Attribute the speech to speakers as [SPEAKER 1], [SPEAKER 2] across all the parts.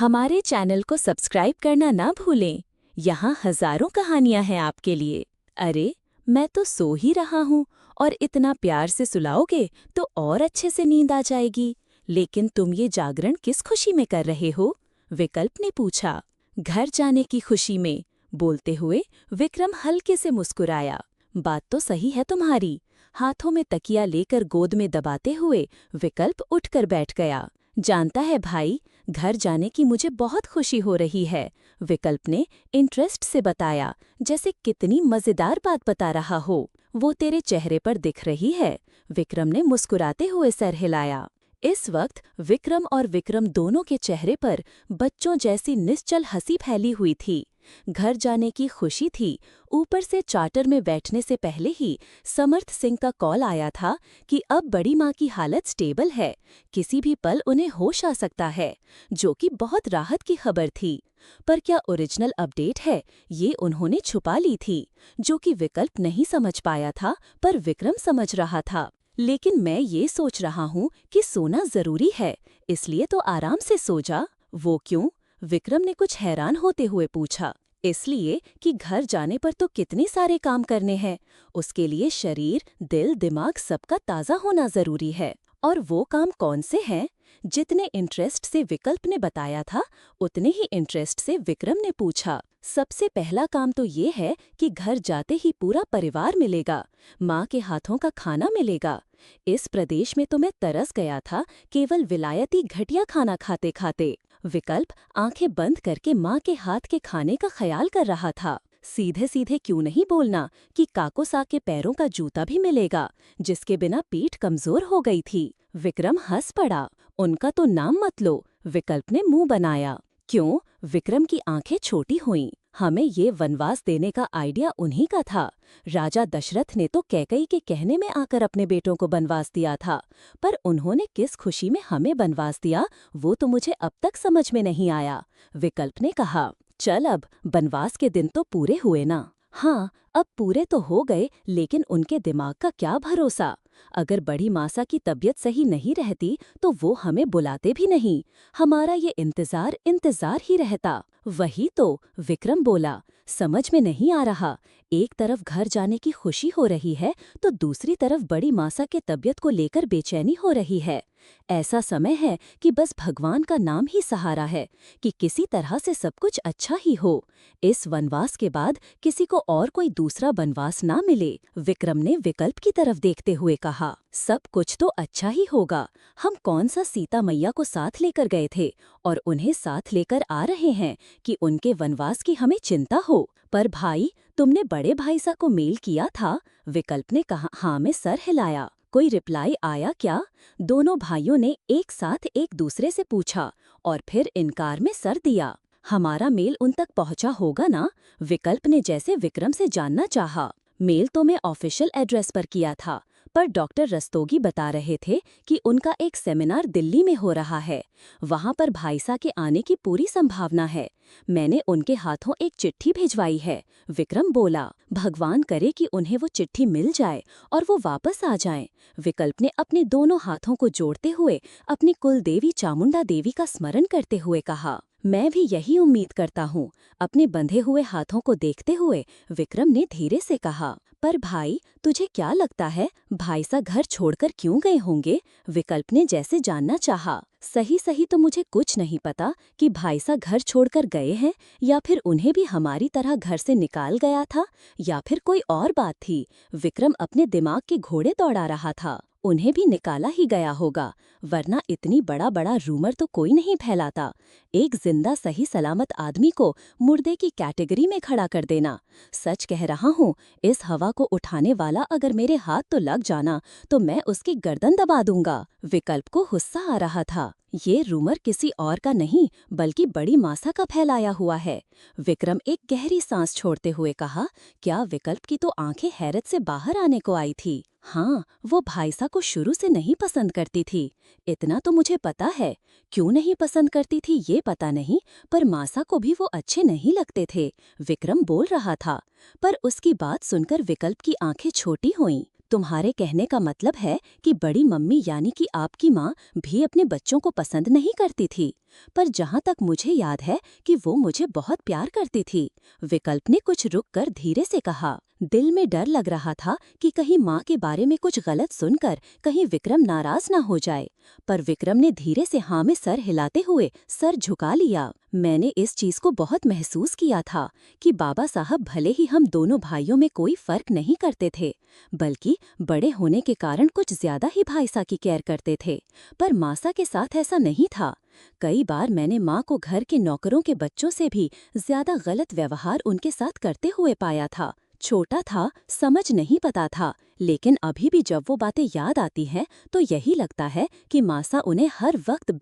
[SPEAKER 1] हमारे चैनल को सब्सक्राइब करना ना भूलें। यहाँ हजारों कहानियाँ हैं आपके लिए। अरे, मैं तो सो ही रहा हूँ और इतना प्यार से सुलाओगे तो और अच्छे से नींद आ जाएगी। लेकिन तुम ये जागरण किस खुशी में कर रहे हो? विकल्प ने पूछा। घर जाने की खुशी में, बोलते हुए विक्रम हल्के से मुस्कुराया। बात तो सही है तुम्हारी। हाथों में तकिया लेकर गोद में दबाते हुए विकल्प उठकर बैठ गया। जानता है भाई, घर जाने की मुझे बहुत खुशी हो रही है, विकल्प ने इंटरेस्ट से बताया, जैसे कितनी मजेदार बात बता रहा हो। वो तेरे चेहरे पर दिख रही है, विक्रम ने मुस्कुराते हुए सर हिलाया। इस वक्त विक्रम और विक्रम दोनों के चेहरे पर बच्चों जैसी निश्चल हंसी फैली हुई थी। घर जाने की खुशी थी, ऊपर से चार्टर में बैठने से पहले ही समर्थ सिंह का कॉल आया था कि अब बड़ी माँ की हालत स्टेबल है, किसी भी पल उन्हें होश आ सकता है, जो कि बहुत राहत की खबर थी। पर क्या ओरिजिनल अपडेट है, ये उन्होंने छुपा ली थी, जो कि विकल्प नहीं समझ पाया था, पर विक्रम समझ रहा था। लेकिन मैं ये सोच रहा हूँ कि सोना जरूरी है, इसलिए तो आराम से सो जा। वो क्यों? विक्रम ने कुछ हैरान होते हुए पूछा। इसलिए कि घर जाने पर तो कितने सारे काम करने हैं, उसके लिए शरीर, दिल, दिमाग सबका ताज़ा होना जरूरी है। और वो काम कौन से हैं? जितने इंटरेस्ट से विकल्प ने बताया था, उतने ही इंटरेस्ट से विक्रम ने पूछा। सबसे पहला काम तो ये है कि घर जाते ही पूरा परिवार मिलेगा, माँ के हाथों का खाना मिलेगा। इस प्रदेश में तो मैं तरस गया था, केवल विलायती घटिया खाना खाते खाते। विकल्प आंखें बंद करके माँ के हाथ के खाने का ख्याल कर रहा था। सीधे सीधे क्यों नहीं बोलना कि काकोसा के पैरों का जूता भी मिलेगा, जिसके बिना पीठ कमजोर हो गई थी। विक्रम हंस पड़ा। उनका तो नाम मत लो, विकल्प ने मुंह बनाया। क्यों? विक्रम की आंखें छोटी हुईं। हमें ये वनवास देने का आइडिया उन्हीं का था। राजा दशरथ ने तो कैकई के कहने में आकर अपने बेटों को बनवास दिया था, पर उन्होंने किस खुशी में हमें बनवास दिया, वो तो मुझे अब तक समझ में नहीं आया। विकल्प ने कहा, चल अब बनवास के दिन तो पूरे हुए ना। हाँ, अब पूरे तो हो गए, लेकिन उनके दिमाग का क्या भरोसा। अगर बड़ी मासा की तबीयत सही नहीं रहती तो वो हमें बुलाते भी नहीं, हमारा ये इंतजार इंतजार ही रहता। वही तो, विक्रम बोला, समझ में नहीं आ रहा। एक तरफ घर जाने की खुशी हो रही है तो दूसरी तरफ बड़ी मासा के तबीयत को लेकर बेचैनी हो रही है। ऐसा समय है कि बस भगवान का नाम ही सहारा है कि किसी तरह से सब कुछ अच्छा ही हो। इस वनवास के बाद किसी को और कोई दूसरा वनवास ना मिले, विक्रम ने विकल्प की तरफ देखते हुए कहा। सब कुछ तो अच्छा ही होगा। हम कौन सा सीता मैया को साथ लेकर गए थे और उन्हें साथ लेकर आ रहे हैं कि उनके वनवास की हमें चिंता हो। पर भाई, तुमने बड़े भाई सा को मेल किया था, विकल्प ने कहा। हाँ, में सर हिलाया। कोई रिप्लाई आया क्या? दोनों भाइयों ने एक साथ एक दूसरे से पूछा और फिर इनकार में सर दिया। हमारा मेल उन तक पहुंचा होगा ना? विकल्प ने जैसे विक्रम से जानना चाहा। मेल तो मैं ऑफिशियल एड्रेस पर किया था, पर डॉक्टर रस्तोगी बता रहे थे कि उनका एक सेमिनार दिल्ली में हो रहा है, वहां पर भाईसा के आने की पूरी संभावना है। मैंने उनके हाथों एक चिट्ठी भिजवाई है, विक्रम बोला। भगवान करे कि उन्हें वो चिट्ठी मिल जाए और वो वापस आ जाएं, विकल्प ने अपने दोनों हाथों को जोड़ते हुए अपनी कुल देवी चामुंडा देवी का स्मरण करते हुए कहा। मैं भी यही उम्मीद करता हूँ, अपने बंधे हुए हाथों को देखते हुए विक्रम ने धीरे से कहा। पर भाई, तुझे क्या लगता है, भाईसा घर छोड़कर क्यों गए होंगे? विकल्प ने जैसे जानना चाहा। सही सही तो मुझे कुछ नहीं पता कि भाईसा घर छोड़कर गए हैं या फिर उन्हें भी हमारी तरह घर से निकाल गया था, या फिर कोई और बात थी। विक्रम अपने दिमाग के घोड़े दौड़ा रहा था। उन्हें भी निकाला ही गया होगा, वरना इतनी बड़ा बड़ा रूमर तो कोई नहीं फैलाता। एक जिंदा सही सलामत आदमी को मुर्दे की कैटेगरी में खड़ा कर देना। सच कह रहा हूँ, इस हवा को उठाने वाला अगर मेरे हाथ तो लग जाना तो मैं उसकी गर्दन दबा दूंगा। विकल्प को गुस्सा आ रहा था। ये रूमर किसी और का नहीं बल्कि बड़ी मासा का फैलाया हुआ है। विक्रम एक गहरी सांस छोड़ते हुए कहा। क्या विकल्प की तो आंखें हैरत से बाहर आने को आई थी। हाँ, वो भाईसा को शुरू से नहीं पसंद करती थी, इतना तो मुझे पता है। क्यों नहीं पसंद करती थी ये पता नहीं, पर मासा को भी वो अच्छे नहीं लगते थे, विक्रम बोल रहा था। पर उसकी बात सुनकर विकल्प की आंखें छोटी हुईं। तुम्हारे कहने का मतलब है कि बड़ी मम्मी यानी कि आपकी माँ भी अपने बच्चों को पसंद नहीं करती थी? पर जहाँ तक मुझे याद है कि वो मुझे बहुत प्यार करती थी। विकल्प ने कुछ रुककर धीरे से कहा। दिल में डर लग रहा था कि कहीं माँ के बारे में कुछ गलत सुनकर कहीं विक्रम नाराज ना हो जाए, पर विक्रम ने धीरे से हाँ में सर हिलाते हुए सर झुका लिया। मैंने इस चीज को बहुत महसूस किया था कि बाबा साहब भले ही हम दोनों भाइयों में कोई फर्क नहीं करते थे, बल्कि बड़े होने के कारण कुछ ज्यादा ही भाईसा की केयर करते थे। पर मासा के साथ ऐसा नहीं था। कई बार मैंने माँ को घर के नौकरों के बच्चों से भी ज्यादा गलत व्यवहार उनके साथ करते हुए पाया था। छोटा था, समझ नहीं पता था, लेकिन अभी भी जब वो बातें याद आती हैं तो यही लगता है कि मासा उन्हें हर वक्त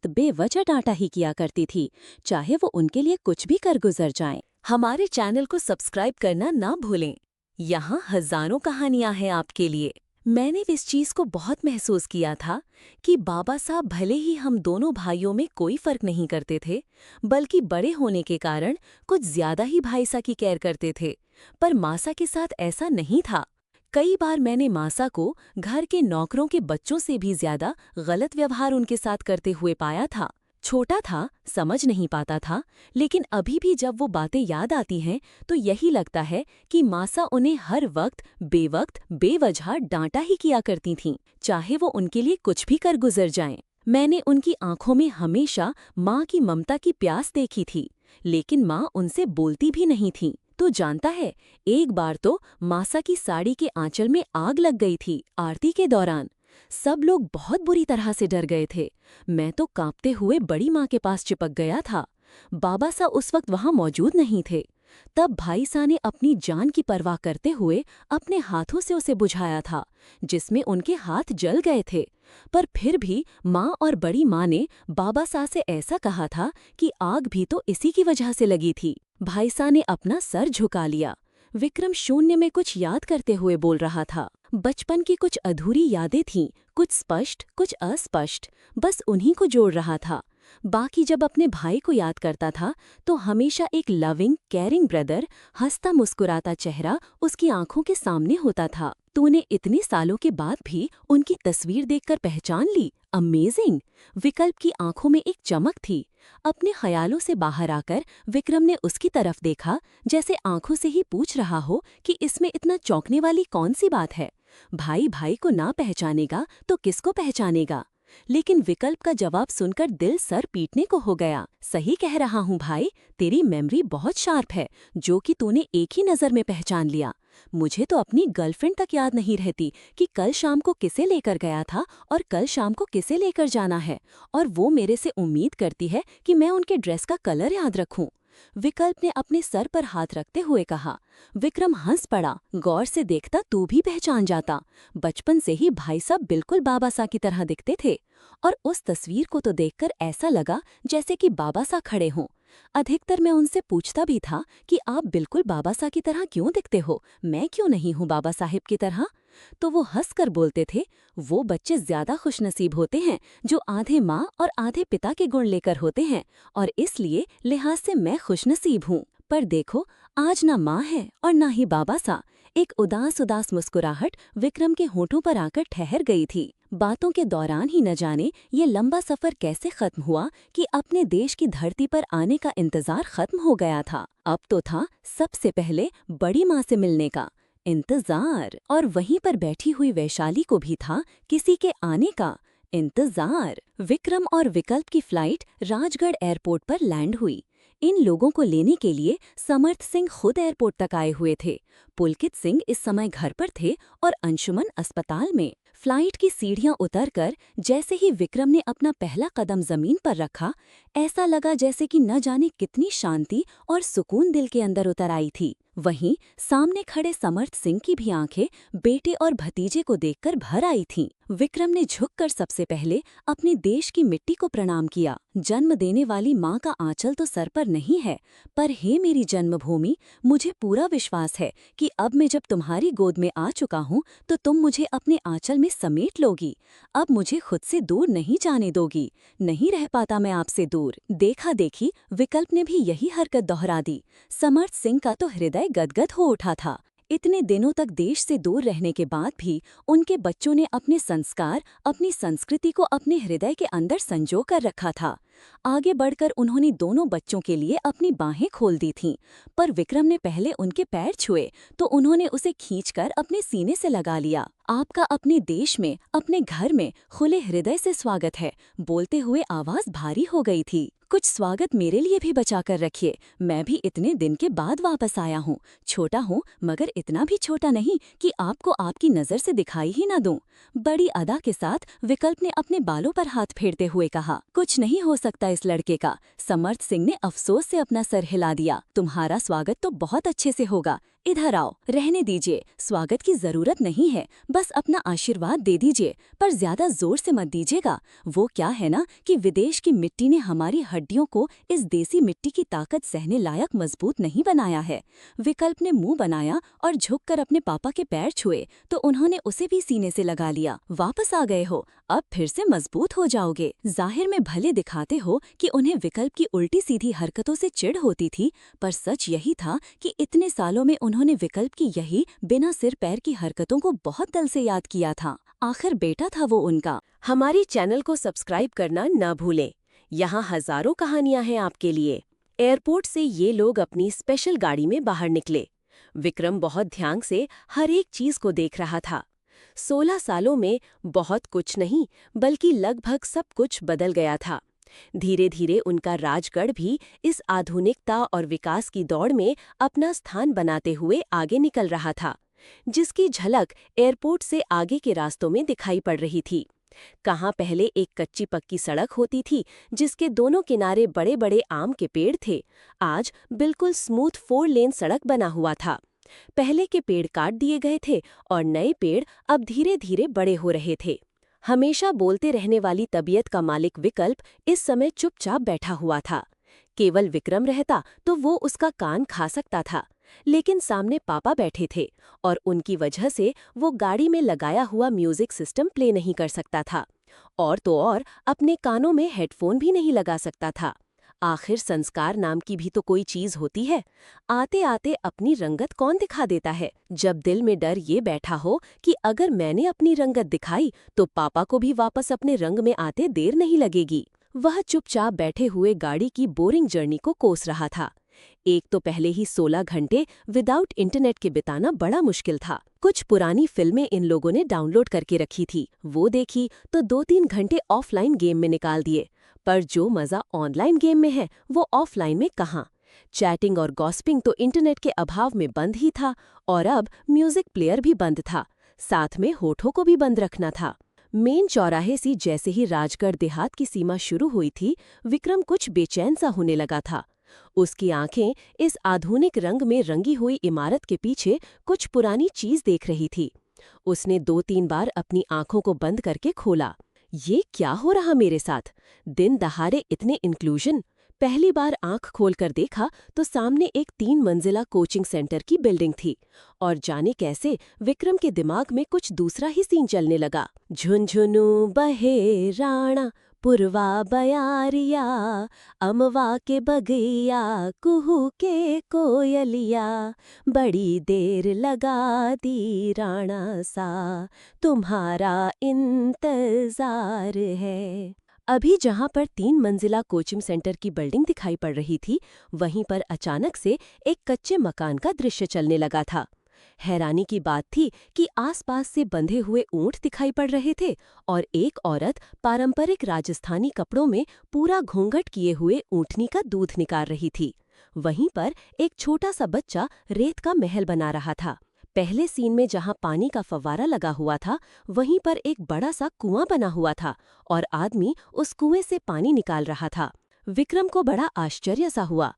[SPEAKER 1] बेवजह डांटा ही किया करती थी, चाहे वो उनके लिए कुछ भी कर गुजर जाएं। हमारे चैनल को सब्सक्राइब करना ना भूलें। यहाँ हजारों कहानियां हैं आपके लिए। मैंने भी इस चीज को बहुत महसूस किया था कि बाबा साहब भले ही हम दोनों भाइयों में कोई फर्क नहीं करते थे, बल्कि बड़े होने के कारण कुछ ज्यादा ही भाईसा की केयर करते थे। पर मासा के साथ ऐसा नहीं था। कई बार मैंने मासा को घर के नौकरों के बच्चों से भी ज्यादा गलत व्यवहार उनके साथ करते हुए पाया था। छोटा था, समझ नहीं पाता था, लेकिन अभी भी जब वो बातें याद आती हैं तो यही लगता है कि मासा उन्हें हर वक्त बेवजह डांटा ही किया करती थीं, चाहे वो उनके लिए कुछ भी कर गुजर जाएं। मैंने उनकी आंखों में हमेशा माँ की ममता की प्यास देखी थी, लेकिन माँ उनसे बोलती भी नहीं थी। तो जानता है, एक बार तो मासा की साड़ी के आंचल में आग लग गई थी आरती के दौरान। सब लोग बहुत बुरी तरह से डर गए थे। मैं तो कांपते हुए बड़ी माँ के पास चिपक गया था। बाबा सा उस वक्त वहां मौजूद नहीं थे। तब भाई सा ने अपनी जान की परवाह करते हुए अपने हाथों से उसे बुझाया था, जिसमें उनके हाथ जल गए थे। पर फिर भी माँ और बड़ी माँ ने बाबा सा से ऐसा कहा था कि आग भी तो इसी की वजह से लगी थी। भाई सा ने अपना सर झुका लिया। विक्रम शून्य में कुछ याद करते हुए बोल रहा था। बचपन की कुछ अधूरी यादें थीं, कुछ स्पष्ट, कुछ अस्पष्ट, बस उन्हीं को जोड़ रहा था। बाकी जब अपने भाई को याद करता था तो हमेशा एक लविंग, केयरिंग ब्रदर, हंसता मुस्कुराता चेहरा उसकी आंखों के सामने होता था। तूने इतने सालों के बाद भी उनकी तस्वीर देखकर पहचान ली? अमेजिंग! विकल्प की आंखों में एक चमक थी। अपने ख्यालों से बाहर आकर विक्रम ने उसकी तरफ देखा, जैसे आंखों से ही पूछ रहा हो कि इसमें इतना चौंकने वाली कौन सी बात है। भाई भाई को ना पहचानेगा तो किसको पहचानेगा? लेकिन विकल्प का जवाब सुनकर दिल सर पीटने को हो गया। सही कह रहा हूँ भाई, तेरी मेमोरी बहुत शार्प है, जो कि तूने एक ही नज़र में पहचान लिया। मुझे तो अपनी गर्लफ्रेंड तक याद नहीं रहती कि कल शाम को किसे लेकर गया था और कल शाम को किसे लेकर जाना है, और वो मेरे से उम्मीद करती है कि मैं उनके ड्रेस का कलर याद रखूं। विकल्प ने अपने सर पर हाथ रखते हुए कहा। विक्रम हंस पड़ा। गौर से देखता तू भी पहचान जाता। बचपन से ही भाई साहब बिल्कुल बाबा सा की तरह दिखते थे, और उस तस्वीर को तो देखकर ऐसा लगा जैसे कि बाबा सा खड़े हों। अधिकतर मैं उनसे पूछता भी था कि आप बिल्कुल बाबा सा की तरह क्यों दिखते हो, मैं क्यों नहीं हूँ बाबा साहिब की तरह? तो वो हंसकर बोलते थे, वो बच्चे ज्यादा खुशनसीब होते हैं जो आधे माँ और आधे पिता के गुण लेकर होते हैं, और इसलिए लिहाज से मैं खुशनसीब हूँ। पर देखो, आज ना माँ है और ना ही बाबा सा। एक उदास उदास मुस्कुराहट विक्रम के होठों पर आकर ठहर गई थी। बातों के दौरान ही न जाने ये लंबा सफर कैसे खत्म हुआ कि अपने देश की धरती पर आने का इंतजार खत्म हो गया था। अब तो था सबसे पहले बड़ी माँ से मिलने का इंतजार, और वहीं पर बैठी हुई वैशाली को भी था किसी के आने का इंतजार। विक्रम और विकल्प की फ्लाइट राजगढ़ एयरपोर्ट पर लैंड हुई। इन लोगों को लेने के लिए समर्थ सिंह खुद एयरपोर्ट तक आए हुए थे। पुलकित सिंह इस समय घर पर थे और अंशुमन अस्पताल में। फ्लाइट की सीढ़ियां उतरकर जैसे ही विक्रम ने अपना पहला कदम जमीन पर रखा, ऐसा लगा जैसे कि न जाने कितनी शांति और सुकून दिल के अंदर उतर आई थी। वहीं सामने खड़े समर्थ सिंह की भी आंखें बेटे और भतीजे को देखकर भर आई थीं। विक्रम ने झुककर सबसे पहले अपने देश की मिट्टी को प्रणाम किया। जन्म देने वाली माँ का आंचल तो सर पर नहीं है, पर हे मेरी जन्मभूमि, मुझे पूरा विश्वास है कि अब मैं जब तुम्हारी गोद में आ चुका हूँ तो तुम मुझे अपने आंचल में समेट लोगी। अब मुझे खुद से दूर नहीं जाने दोगी। नहीं रह पाता मैं आपसे दूर। देखा देखी विकल्प ने भी यही हरकत दोहरा दी। समर्थ सिंह का तो हृदय गदगद हो उठा था। इतने दिनों तक देश से दूर रहने के बाद भी उनके बच्चों ने अपने संस्कार, अपनी संस्कृति को अपने हृदय के अंदर संजो कर रखा था। आगे बढ़कर उन्होंने दोनों बच्चों के लिए अपनी बाहें खोल दी थीं, पर विक्रम ने पहले उनके पैर छुए तो उन्होंने उसे खींचकर अपने सीने से लगा लिया। आपका अपने देश में, अपने घर में खुले हृदय से स्वागत है, बोलते हुए आवाज भारी हो गई थी। कुछ स्वागत मेरे लिए भी बचा कर रखिए, मैं भी इतने दिन के बाद वापस आया हूँ। छोटा हूँ मगर इतना भी छोटा नहीं कि आपको आपकी नज़र से दिखाई ही न दूं। बड़ी अदा के साथ विकल्प ने अपने बालों पर हाथ फेरते हुए कहा, कुछ नहीं हो सकता इस लड़के का। समर्थ सिंह ने अफसोस से अपना सर हिला दिया। तुम्हारा स्वागत तो बहुत अच्छे से होगा, इधर आओ। रहने दीजिए, स्वागत की जरूरत नहीं है, बस अपना आशीर्वाद दे दीजिए, पर ज्यादा जोर से मत दीजिएगा। वो क्या है ना कि विदेश की मिट्टी ने हमारी हड्डियों को इस देसी मिट्टी की ताकत सहने लायक मजबूत नहीं बनाया है। विकल्प ने मुंह बनाया और झुककर अपने पापा के पैर छुए तो उन्होंने उसे भी सीने से लगा लिया। वापस आ गए हो, अब फिर से मजबूत हो जाओगे। जाहिर में भले दिखाते हो कि उन्हें विकल्प की उल्टी सीधी हरकतों से चिढ़ होती थी, पर सच यही था कि इतने सालों में उन्होंने विकल्प की यही बिना सिर पैर की हरकतों को बहुत दिल से याद किया था। आखिर बेटा था वो उनका।
[SPEAKER 2] हमारे चैनल को सब्सक्राइब करना न भूलें। यहाँ हजारों कहानियां हैं आपके लिए। एयरपोर्ट से ये लोग अपनी स्पेशल गाड़ी में बाहर निकले। विक्रम बहुत ध्यान से हर एक चीज को देख रहा था। 16 सालों में बहुत कुछ नहीं, बल्कि लगभग सब कुछ बदल गया था। धीरे धीरे उनका राजगढ़ भी इस आधुनिकता और विकास की दौड़ में अपना स्थान बनाते हुए आगे निकल रहा था, जिसकी झलक एयरपोर्ट से आगे के रास्तों में दिखाई पड़ रही थी। कहाँ पहले एक कच्ची पक्की सड़क होती थी जिसके दोनों किनारे बड़े बड़े आम के पेड़ थे, आज बिल्कुल स्मूथ 4 लेन सड़क बना हुआ था। पहले के पेड़ काट दिए गए थे और नए पेड़ अब धीरे धीरे बड़े हो रहे थे। हमेशा बोलते रहने वाली तबीयत का मालिक विकल्प इस समय चुपचाप बैठा हुआ था। केवल विक्रम रहता तो वो उसका कान खा सकता था, लेकिन सामने पापा बैठे थे और उनकी वजह से वो गाड़ी में लगाया हुआ म्यूजिक सिस्टम प्ले नहीं कर सकता था, और तो और अपने कानों में हेडफोन भी नहीं लगा सकता था। आखिर संस्कार नाम की भी तो कोई चीज होती है। आते आते अपनी रंगत कौन दिखा देता है? जब दिल में डर ये बैठा हो कि अगर मैंने अपनी रंगत दिखाई तो पापा को भी वापस अपने रंग में आते देर नहीं लगेगी। वह चुपचाप बैठे हुए गाड़ी की बोरिंग जर्नी को कोस रहा था। एक तो पहले ही 16 घंटे विदाउट इंटरनेट के बिताना बड़ा मुश्किल था। कुछ पुरानी फिल्में इन लोगों ने डाउनलोड करके रखी थी, वो देखी तो 2-3 घंटे ऑफलाइन गेम में निकाल दिए। पर जो मजा ऑनलाइन गेम में है वो ऑफलाइन में कहाँ। चैटिंग और गॉसिपिंग तो इंटरनेट के अभाव में बंद ही था, और अब म्यूजिक प्लेयर भी बंद था, साथ में होठों को भी बंद रखना था। मेन चौराहे से जैसे ही राजगढ़ देहात की सीमा शुरू हुई थी, विक्रम कुछ बेचैन सा होने लगा था। उसकी आंखें इस आधुनिक रंग में रंगी हुई इमारत के पीछे कुछ पुरानी चीज देख रही थी। उसने 2-3 बार अपनी आंखों को बंद करके खोला। ये क्या हो रहा मेरे साथ? दिन दहाड़े इतने इंक्लूजन। पहली बार आंख खोलकर देखा तो सामने एक 3 मंजिला कोचिंग सेंटर की बिल्डिंग थी, और जाने कैसे विक्रम के दिमाग में कुछ दूसरा ही सीन चलने लगा। झुनझुनू बहे राणा पुरवा बयारिया, अमवा के बगैया कुहू के कोयलिया, बड़ी देर लगा दी राणा सा, तुम्हारा इंतजार है। अभी जहां पर 3 मंजिला कोचिंग सेंटर की बिल्डिंग दिखाई पड़ रही थी, वहीं पर अचानक से एक कच्चे मकान का दृश्य चलने लगा था। हैरानी की बात थी कि आसपास से बंधे हुए ऊंट दिखाई पड़ रहे थे, और एक औरत पारंपरिक राजस्थानी कपड़ों में पूरा घूंघट किए हुए ऊंटनी का दूध निकाल रही थी। वहीं पर एक छोटा सा बच्चा रेत का महल बना रहा था। पहले सीन में जहां पानी का फव्वारा लगा हुआ था, वहीं पर एक बड़ा सा कुआं बना हुआ था और आदमी उस कुएं से पानी निकाल रहा था। विक्रम को बड़ा आश्चर्य सा हुआ।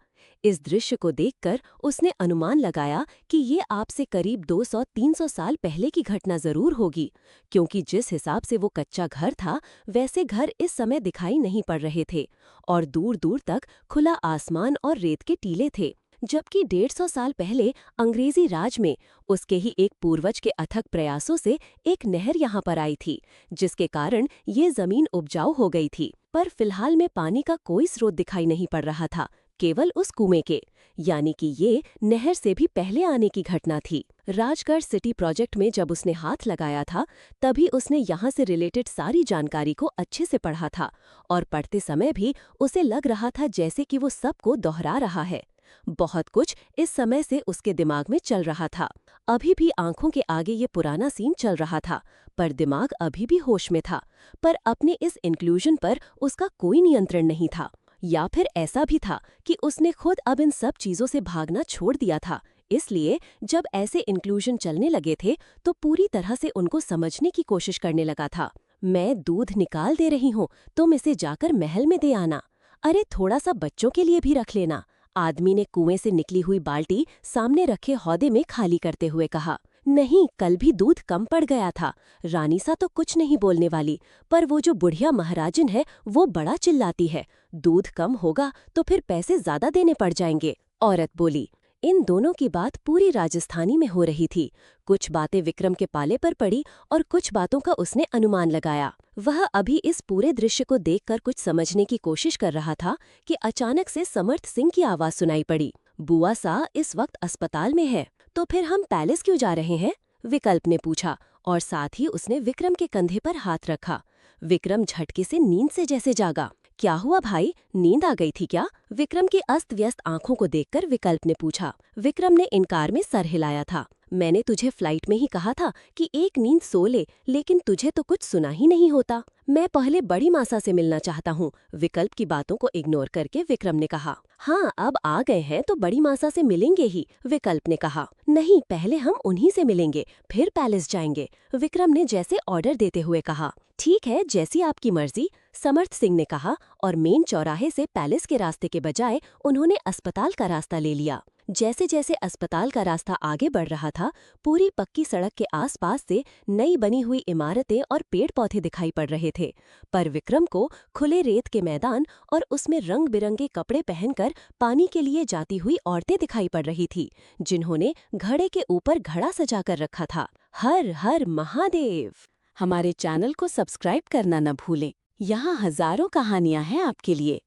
[SPEAKER 2] इस दृश्य को देखकर उसने अनुमान लगाया कि ये आपसे करीब 200-300 साल पहले की घटना जरूर होगी, क्योंकि जिस हिसाब से वो कच्चा घर था वैसे घर इस समय दिखाई नहीं पड़ रहे थे, और दूर दूर तक खुला आसमान और रेत के टीले थे। जबकि 150 साल पहले अंग्रेजी राज में उसके ही एक पूर्वज के अथक प्रयासों से एक नहर यहाँ पर आई थी, जिसके कारण ये जमीन उपजाऊ हो गई थी। पर फिलहाल में पानी का कोई स्रोत दिखाई नहीं पड़ रहा था, केवल उस कुएं के, यानी कि ये नहर से भी पहले आने की घटना थी। राजगढ़ सिटी प्रोजेक्ट में जब उसने हाथ लगाया था, तभी उसने यहाँ से रिलेटेड सारी जानकारी को अच्छे से पढ़ा था और पढ़ते समय भी उसे लग रहा था जैसे कि वो सबको दोहरा रहा है। बहुत कुछ इस समय से उसके दिमाग में चल रहा था। अभी भी आंखों के आगे ये पुराना सीन चल रहा था, पर दिमाग अभी भी होश में था। पर अपने इस इंक्लूजन पर उसका कोई नियंत्रण नहीं था। या फिर ऐसा भी था कि उसने खुद अब इन सब चीजों से भागना छोड़ दिया था। इसलिए जब ऐसे इंक्लूजन चलने लगे थे तो पूरी तरह से उनको समझने की कोशिश करने लगा था। मैं दूध निकाल दे रही हूँ, तुम इसे जाकर महल में दे आना। अरे थोड़ा सा बच्चों के लिए भी रख लेना। आदमी ने कुएं से निकली हुई बाल्टी सामने रखे हौदे में खाली करते हुए कहा। नहीं, कल भी दूध कम पड़ गया था। रानी सा तो कुछ नहीं बोलने वाली, पर वो जो बुढ़िया महाराजन है वो बड़ा चिल्लाती है। दूध कम होगा तो फिर पैसे ज्यादा देने पड़ जाएंगे, औरत बोली। इन दोनों की बात पूरी राजस्थानी में हो रही थी। कुछ बातें विक्रम के पाले पर पड़ी और कुछ बातों का उसने अनुमान लगाया। वह अभी इस पूरे दृश्य को देखकर कुछ समझने की कोशिश कर रहा था कि अचानक से समर्थ सिंह की आवाज सुनाई पड़ी। बुआ सा इस वक्त अस्पताल में है, तो फिर हम पैलेस क्यों जा रहे हैं? विकल्प ने पूछा और साथ ही उसने विक्रम के कंधे पर हाथ रखा। विक्रम झटके से नींद से जैसे जागा। क्या हुआ भाई, नींद आ गई थी क्या? विक्रम की अस्त व्यस्त आंखों को देखकर विकल्प ने पूछा। विक्रम ने इनकार में सर हिलाया था। मैंने तुझे फ्लाइट में ही कहा था कि एक नींद सो ले, लेकिन तुझे तो कुछ सुना ही नहीं होता। मैं पहले बड़ी मासा से मिलना चाहता हूँ। विकल्प की बातों को इग्नोर करके विक्रम ने कहा। हाँ, अब आ गए हैं तो बड़ी मासा से मिलेंगे ही, विकल्प ने कहा। नहीं, पहले हम उन्हीं से मिलेंगे, फिर पैलेस जाएंगे, विक्रम ने जैसे ऑर्डर देते हुए कहा। ठीक है, जैसी आपकी मर्जी, समर्थ सिंह ने कहा और मेन चौराहे से पैलेस के रास्ते के बजाय उन्होंने अस्पताल का रास्ता ले लिया। जैसे जैसे अस्पताल का रास्ता आगे बढ़ रहा था, पूरी पक्की सड़क के आसपास से नई बनी हुई इमारतें और पेड़ पौधे दिखाई पड़ रहे थे। पर विक्रम को खुले रेत के मैदान और उसमें रंग बिरंगे कपड़े पहनकर पानी के लिए जाती हुई औरतें दिखाई पड़ रही थी, जिन्होंने घड़े के ऊपर घड़ा सजा कर रखा था। हर हर महादेव। हमारे चैनल को सब्सक्राइब करना न भूलें। यहाँ हजारों कहानियां हैं आपके लिए।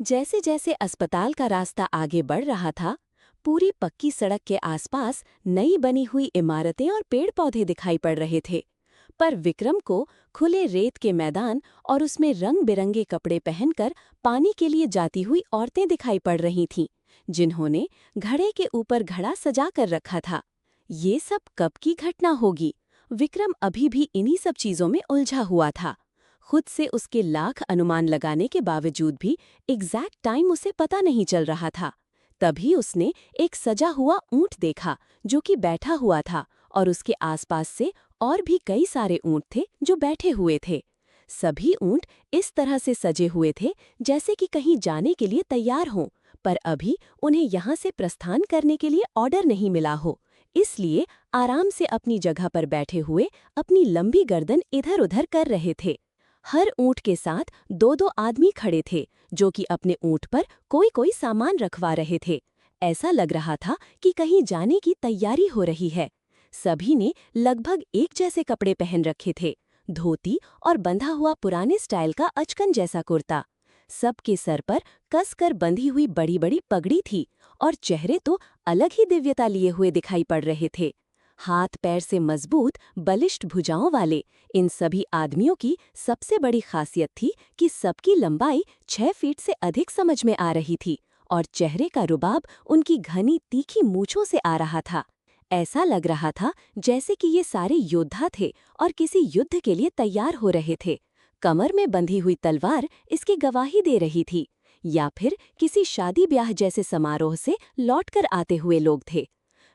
[SPEAKER 2] जैसे जैसे अस्पताल का रास्ता आगे बढ़ रहा था, पूरी पक्की सड़क के आसपास नई बनी हुई इमारतें और पेड़ पौधे दिखाई पड़ रहे थे। पर विक्रम को खुले रेत के मैदान और उसमें रंग बिरंगे कपड़े पहनकर पानी के लिए जाती हुई औरतें दिखाई पड़ रही थीं, जिन्होंने घड़े के ऊपर घड़ा सजा कर रखा था। ये सब कब की घटना होगी? विक्रम अभी भी इन्हीं सब चीजों में उलझा हुआ था। खुद से उसके लाख अनुमान लगाने के बावजूद भी एग्जैक्ट टाइम उसे पता नहीं चल रहा था। तभी उसने एक सजा हुआ ऊंट देखा जो कि बैठा हुआ था, और उसके आसपास से और भी कई सारे ऊंट थे जो बैठे हुए थे। सभी ऊंट इस तरह से सजे हुए थे जैसे कि कहीं जाने के लिए तैयार हों, पर अभी उन्हें यहाँ से प्रस्थान करने के लिए ऑर्डर नहीं मिला हो, इसलिए आराम से अपनी जगह पर बैठे हुए अपनी लंबी गर्दन इधर उधर कर रहे थे। हर ऊंट के साथ दो दो आदमी खड़े थे जो कि अपने ऊंट पर कोई कोई सामान रखवा रहे थे। ऐसा लग रहा था कि कहीं जाने की तैयारी हो रही है। सभी ने लगभग एक जैसे कपड़े पहन रखे थे, धोती और बंधा हुआ पुराने स्टाइल का अचकन जैसा कुर्ता। सबके सर पर कसकर बंधी हुई बड़ी बड़ी पगड़ी थी और चेहरे तो अलग ही दिव्यता लिए हुए दिखाई पड़ रहे थे। हाथ पैर से मजबूत बलिष्ठ भुजाओं वाले इन सभी आदमियों की सबसे बड़ी खासियत थी कि सबकी लंबाई 6 फीट से अधिक समझ में आ रही थी और चेहरे का रुबाब उनकी घनी तीखी मूंछों से आ रहा था। ऐसा लग रहा था जैसे कि ये सारे योद्धा थे और किसी युद्ध के लिए तैयार हो रहे थे। कमर में बंधी हुई तलवार इसकी गवाही दे रही थी, या फिर किसी शादी ब्याह जैसे समारोह से लौटकर आते हुए लोग थे।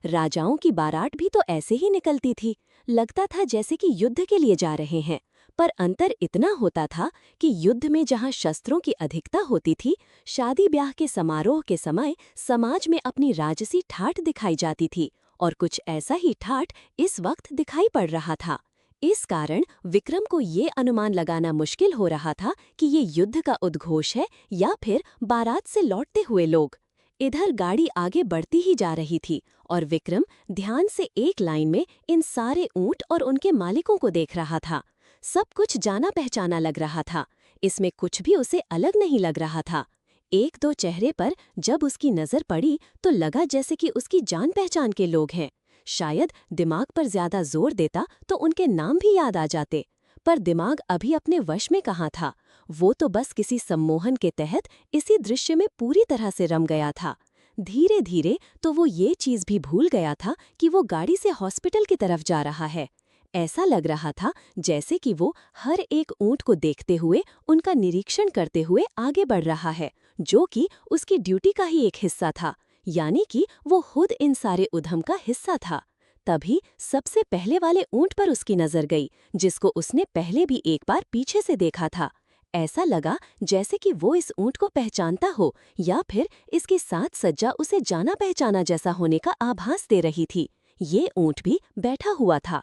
[SPEAKER 2] राजाओं की बारात भी तो ऐसे ही निकलती थी, लगता था जैसे कि युद्ध के लिए जा रहे हैं। पर अंतर इतना होता था कि युद्ध में जहां शस्त्रों की अधिकता होती थी, शादी ब्याह के समारोह के समय समाज में अपनी राजसी ठाठ दिखाई जाती थी, और कुछ ऐसा ही ठाठ इस वक्त दिखाई पड़ रहा था। इस कारण विक्रम को ये अनुमान लगाना मुश्किल हो रहा था कि ये युद्ध का उद्घोष है या फिर बारात से लौटते हुए लोग। इधर गाड़ी आगे बढ़ती ही जा रही थी और विक्रम ध्यान से एक लाइन में इन सारे ऊंट और उनके मालिकों को देख रहा था। सब कुछ जाना पहचाना लग रहा था, इसमें कुछ भी उसे अलग नहीं लग रहा था। एक दो चेहरे पर जब उसकी नजर पड़ी तो लगा जैसे कि उसकी जान पहचान के लोग हैं। शायद दिमाग पर ज्यादा जोर देता तो उनके नाम भी याद आ जाते, पर दिमाग अभी अपने वश में कहाँ था। वो तो बस किसी सम्मोहन के तहत इसी दृश्य में पूरी तरह से रम गया था। धीरे धीरे तो वो ये चीज भी भूल गया था कि वो गाड़ी से हॉस्पिटल की तरफ जा रहा है। ऐसा लग रहा था जैसे कि वो हर एक ऊंट को देखते हुए उनका निरीक्षण करते हुए आगे बढ़ रहा है, जो कि उसकी ड्यूटी का ही एक हिस्सा था, यानी कि वो खुद इन सारे उद्यम का हिस्सा था। तभी सबसे पहले वाले ऊंट पर उसकी नजर गई, जिसको उसने पहले भी एक बार पीछे से देखा था। ऐसा लगा जैसे कि वो इस ऊंट को पहचानता हो, या फिर इसके साथ सज्जा उसे जाना पहचाना जैसा होने का आभास दे रही थी। ये ऊंट भी बैठा हुआ था।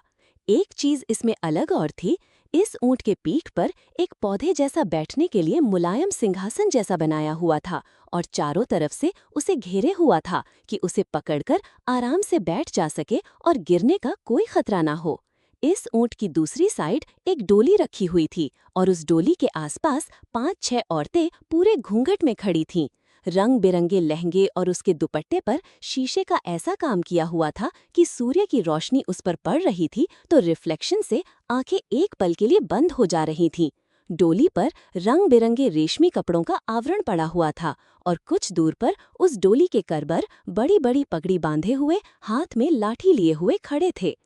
[SPEAKER 2] एक चीज इसमें अलग और थी। इस ऊंट के पीठ पर एक पौधे जैसा बैठने के लिए मुलायम सिंहासन जैसा बनाया हुआ था और चारों तरफ से उसे घेरे हुआ था कि उसे पकड़कर आराम से बैठ जा सके और गिरने का कोई खतरा ना हो। इस ऊंट की दूसरी साइड एक डोली रखी हुई थी और उस डोली के आसपास 5-6 औरतें पूरे घूंघट में खड़ी थीं। रंग बिरंगे लहंगे और उसके दुपट्टे पर शीशे का ऐसा काम किया हुआ था कि सूर्य की रोशनी उस पर पड़ रही थी तो रिफ्लेक्शन से आंखें एक पल के लिए बंद हो जा रही थीं। डोली पर रंग बिरंगे रेशमी कपड़ों का आवरण पड़ा हुआ था और कुछ दूर पर उस डोली के करबर बड़ी बड़ी पगड़ी बांधे हुए हाथ में लाठी लिए हुए खड़े थे।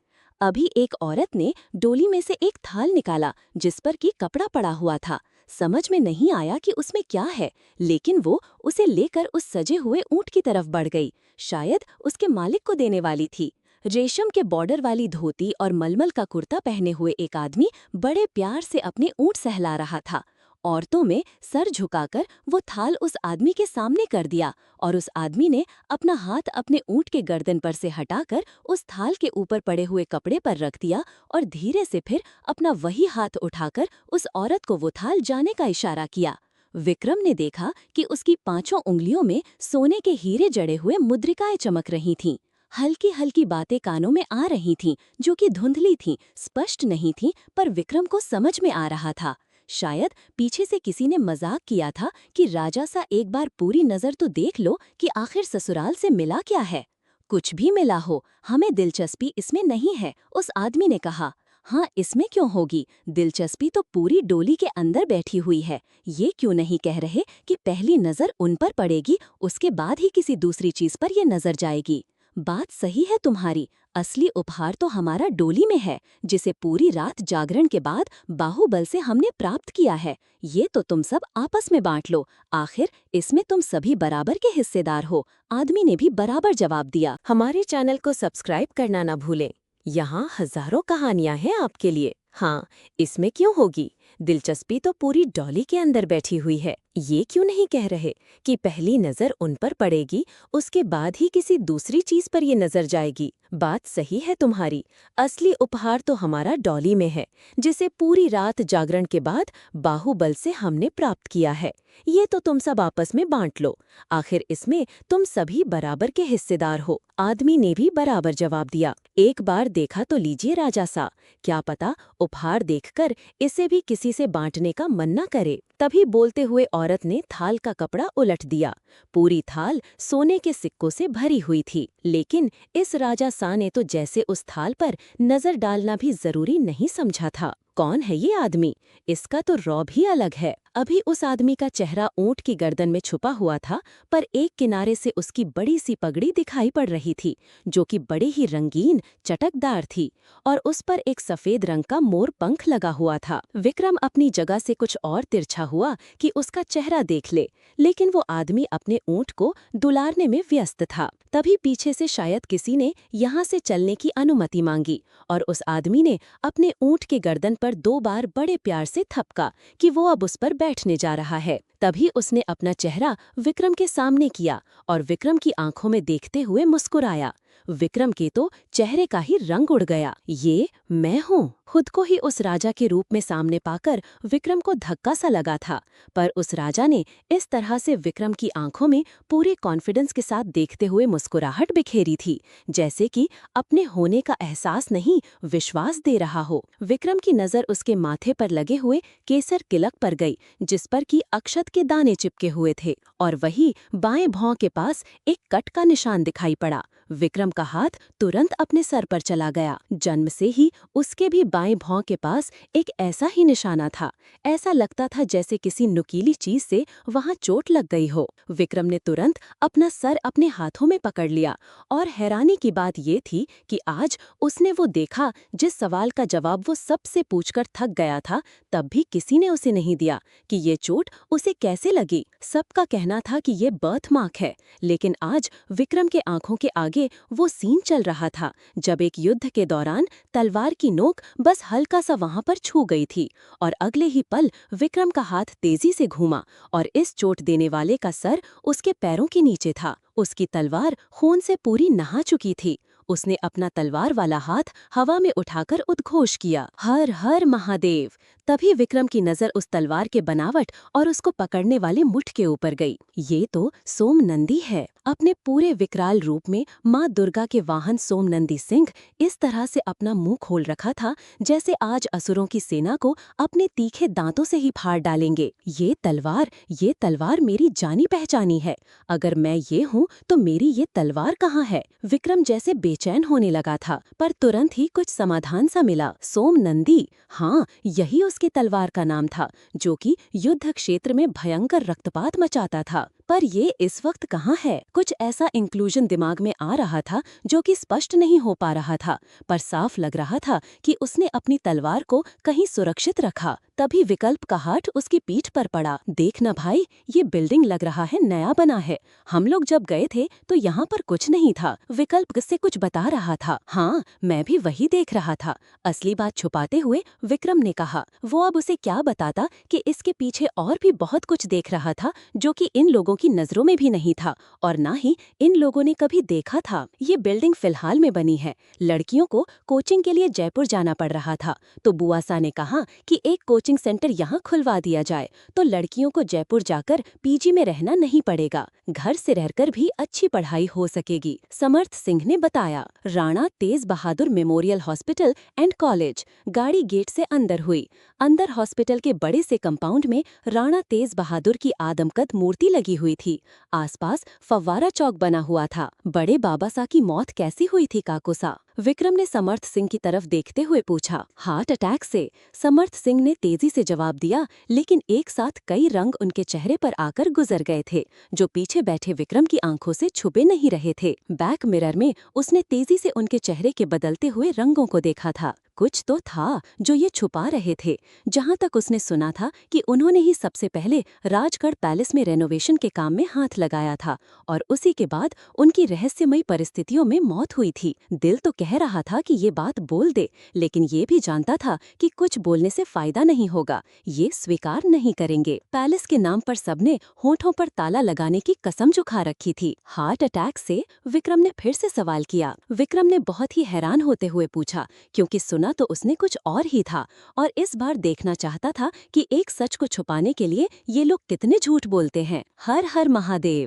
[SPEAKER 2] अभी एक औरत ने डोली में से एक थाल निकाला जिस पर कि कपड़ा पड़ा हुआ था। समझ में नहीं आया कि उसमें क्या है, लेकिन वो उसे लेकर उस सजे हुए ऊंट की तरफ बढ़ गई। शायद उसके मालिक को देने वाली थी। रेशम के बॉर्डर वाली धोती और मलमल का कुर्ता पहने हुए एक आदमी बड़े प्यार से अपने ऊंट सहला रहा था। औरतों में सर झुकाकर वो थाल उस आदमी के सामने कर दिया और उस आदमी ने अपना हाथ अपने ऊंट के गर्दन पर से हटाकर उस थाल के ऊपर पड़े हुए कपड़े पर रख दिया और धीरे से फिर अपना वही हाथ उठाकर उस औरत को वो थाल जाने का इशारा किया। विक्रम ने देखा कि उसकी 5 उंगलियों में सोने के हीरे जड़े हुए मुद्रिकाएं चमक रही थीं। हल्की हल्की बातें कानों में आ रही थीं, जो कि धुंधली थीं, स्पष्ट नहीं थीं, पर विक्रम को समझ में आ रहा था। शायद पीछे से किसी ने मजाक किया था कि राजा सा एक बार पूरी नजर तो देख लो कि आखिर ससुराल से मिला क्या है। कुछ भी मिला हो, हमें दिलचस्पी इसमें नहीं है, उस आदमी ने कहा। हाँ, इसमें क्यों होगी, दिलचस्पी तो पूरी डोली के अंदर बैठी हुई है। ये क्यों नहीं कह रहे कि पहली नजर उन पर पड़ेगी, उसके बाद ही किसी दूसरी चीज पर ये नजर जाएगी। बात सही है तुम्हारी, असली उपहार तो हमारा डोली में है, जिसे पूरी रात जागरण के बाद बाहुबल से हमने प्राप्त किया है। ये तो तुम सब आपस में बांट लो, आखिर इसमें तुम सभी बराबर के हिस्सेदार हो। आदमी ने भी बराबर जवाब दिया। हमारे चैनल को सब्सक्राइब करना ना भूलें। यहाँ हजारों कहानियां हैं आपके लिए। हाँ, इसमें क्यों होगी, दिलचस्पी तो पूरी डॉली के अंदर बैठी हुई है। ये क्यों नहीं कह रहे कि पहली नजर उन पर पड़ेगी, उसके बाद ही किसी दूसरी चीज पर ये नजर जाएगी। बात सही है तुम्हारी, असली उपहार तो हमारा डॉली में है, जिसे पूरी रात जागरण के बाद बाहुबल से हमने प्राप्त किया है। ये तो तुम सब आपस में बांट लो, आखिर इसमें तुम सभी बराबर के हिस्सेदार हो। आदमी ने भी बराबर जवाब दिया। एक बार देखा तो लीजिए राजा सा, क्या पता उपहार देखकर इसे भी किसी से बांटने का मन न करे। तभी बोलते हुए औरत ने थाल का कपड़ा उलट दिया। पूरी थाल सोने के सिक्कों से भरी हुई थी, लेकिन इस राजा सा ने तो जैसे उस थाल पर नजर डालना भी जरूरी नहीं समझा था। कौन है ये आदमी, इसका तो रौब ही अलग है। अभी उस आदमी का चेहरा ऊंट की गर्दन में छुपा हुआ था, पर एक किनारे से उसकी बड़ी सी पगड़ी दिखाई पड़ रही थी, जो कि बड़ी ही रंगीन चटकदार थी और उस पर एक सफेद रंग का मोर पंख लगा हुआ था। विक्रम अपनी जगह से कुछ और तिरछा हुआ कि उसका चेहरा देख ले, लेकिन वो आदमी अपने ऊंट को दुलारने में व्यस्त था। तभी पीछे से शायद किसी ने यहाँ से चलने की अनुमति मांगी और उस आदमी ने अपने ऊंट के गर्दन पर 2 बार बड़े प्यार से थपका कि वो अब उस पर बैठने जा रहा है। तभी उसने अपना चेहरा विक्रम के सामने किया और विक्रम की आंखों में देखते हुए मुस्कुराया। विक्रम के तो चेहरे का ही रंग उड़ गया। ये मैं हूँ। खुद को ही उस राजा के रूप में सामने पाकर विक्रम को धक्का सा लगा लगा था। पर उस राजा ने इस तरह से विक्रम की आंखों में पूरे कॉन्फिडेंस के साथ देखते हुए मुस्कुराहट बिखेरी थी, जैसे कि अपने होने का एहसास नहीं, विश्वास दे रहा हो। विक्रम की नज़र उसके माथे पर लगे हुए केसर तिलक पर गई, जिस पर कि अक्षत के दाने चिपके हुए थे, और वही बाएं भौं के पास एक कट का निशान दिखाई पड़ा। विक्रम का हाथ तुरंत अपने सर पर चला गया। जन्म से ही उसके भी बाएं भौं के पास एक ऐसा ही निशाना था। ऐसा लगता था जैसे किसी नुकीली चीज से वहां चोट लग गई हो। विक्रम ने तुरंत अपना सर अपने हाथों में पकड़ लिया, और हैरानी की बात ये थी कि आज उसने वो देखा जिस सवाल का जवाब वो सबसे पूछकर थक गया था, तब भी किसी ने उसे नहीं दिया कि ये चोट उसे कैसे लगी। सबका कहना था कि ये बर्थ मार्क है, लेकिन आज विक्रम के आंखों के आगे वो सीन चल रहा था जब एक युद्ध के दौरान तलवार की नोक बस हल्का सा वहां पर छू गई थी, और अगले ही पल विक्रम का हाथ तेजी से घूमा और इस चोट देने वाले का सर उसके पैरों के नीचे था। उसकी तलवार खून से पूरी नहा चुकी थी। उसने अपना तलवार वाला हाथ हवा में उठाकर उद्घोष किया, हर हर महादेव। तभी विक्रम की नजर उस तलवार के बनावट और उसको पकड़ने वाले मुठ के ऊपर गई। ये तो सोमनंदी है। अपने पूरे विकराल रूप में माँ दुर्गा के वाहन सोमनंदी सिंह इस तरह से अपना मुंह खोल रखा था जैसे आज असुरों की सेना को अपने तीखे दांतों से ही फाड़ डालेंगे। ये तलवार मेरी जानी पहचानी है। अगर मैं ये हूँ तो मेरी ये तलवार कहाँ है? विक्रम जैसे बेचैन होने लगा था, पर तुरंत ही कुछ समाधान सा मिला। सोमनंदी, हाँ, यही उसकी तलवार का नाम था, जो कि युद्ध क्षेत्र में भयंकर रक्तपात मचाता था। पर ये इस वक्त कहाँ है? कुछ ऐसा इंक्लूजन दिमाग में आ रहा था जो कि स्पष्ट नहीं हो पा रहा था, पर साफ लग रहा था कि उसने अपनी तलवार को कहीं सुरक्षित रखा। तभी विकल्प का हाथ उसकी पीठ पर पड़ा। देखना भाई, ये बिल्डिंग लग रहा है नया बना है। हम लोग जब गए थे तो यहाँ पर कुछ नहीं था। विकल्प से कुछ बता रहा था। हाँ, मैं भी वही देख रहा था। असली बात छुपाते हुए विक्रम ने कहा। वो अब उसे क्या बताता कि इसके पीछे और भी बहुत कुछ देख रहा था जो कि इन लोगों की नजरों में भी नहीं था, और ना ही इन लोगों ने कभी देखा था। ये बिल्डिंग फिलहाल में बनी है। लड़कियों को कोचिंग के लिए जयपुर जाना पड़ रहा था, तो बुआसा ने कहा कि एक कोचिंग सेंटर यहाँ खुलवा दिया जाए, तो लड़कियों को जयपुर जाकर पीजी में रहना नहीं पड़ेगा। घर से रहकर भी अच्छी पढ़ाई हो सकेगी। समर्थ सिंह ने बताया। राणा तेज बहादुर मेमोरियल हॉस्पिटल एंड कॉलेज। गाड़ी गेट से अंदर हुई। अंदर हॉस्पिटल के बड़े से कंपाउंड में राणा तेज बहादुर की आदमकद मूर्ति लगी हुई थी। आसपास फव्वारा चौक बना हुआ था। बड़े बाबा सा की मौत कैसी हुई थी काकोसा? विक्रम ने समर्थ सिंह की तरफ देखते हुए पूछा। हार्ट अटैक से, समर्थ सिंह ने तेजी से जवाब दिया, लेकिन एक साथ कई रंग उनके चेहरे पर आकर गुजर गए थे, जो पीछे बैठे विक्रम की आंखों से छुपे नहीं रहे थे। बैक मिरर में उसने तेजी से उनके चेहरे के बदलते हुए रंगों को देखा था। कुछ तो था जो ये छुपा रहे थे। जहां तक उसने सुना था कि उन्होंने ही सबसे पहले राजगढ़ पैलेस में रेनोवेशन के काम में हाथ लगाया था, और उसी के बाद उनकी रहस्यमयी परिस्थितियों में मौत हुई थी। दिल तो कह रहा था कि ये बात बोल दे, लेकिन ये भी जानता था कि कुछ बोलने से फायदा नहीं होगा। ये स्वीकार नहीं करेंगे। पैलेस के नाम पर सबने होठों पर ताला लगाने की कसम झुका रखी थी। हार्ट अटैक से, विक्रम ने फिर से सवाल किया। विक्रम ने बहुत ही हैरान होते हुए पूछा, क्योंकि सुना तो उसने कुछ और ही था, और इस बार देखना चाहता था कि एक सच को छुपाने के लिए ये लोग कितने झूठ बोलते हैं। हर हर महादेव।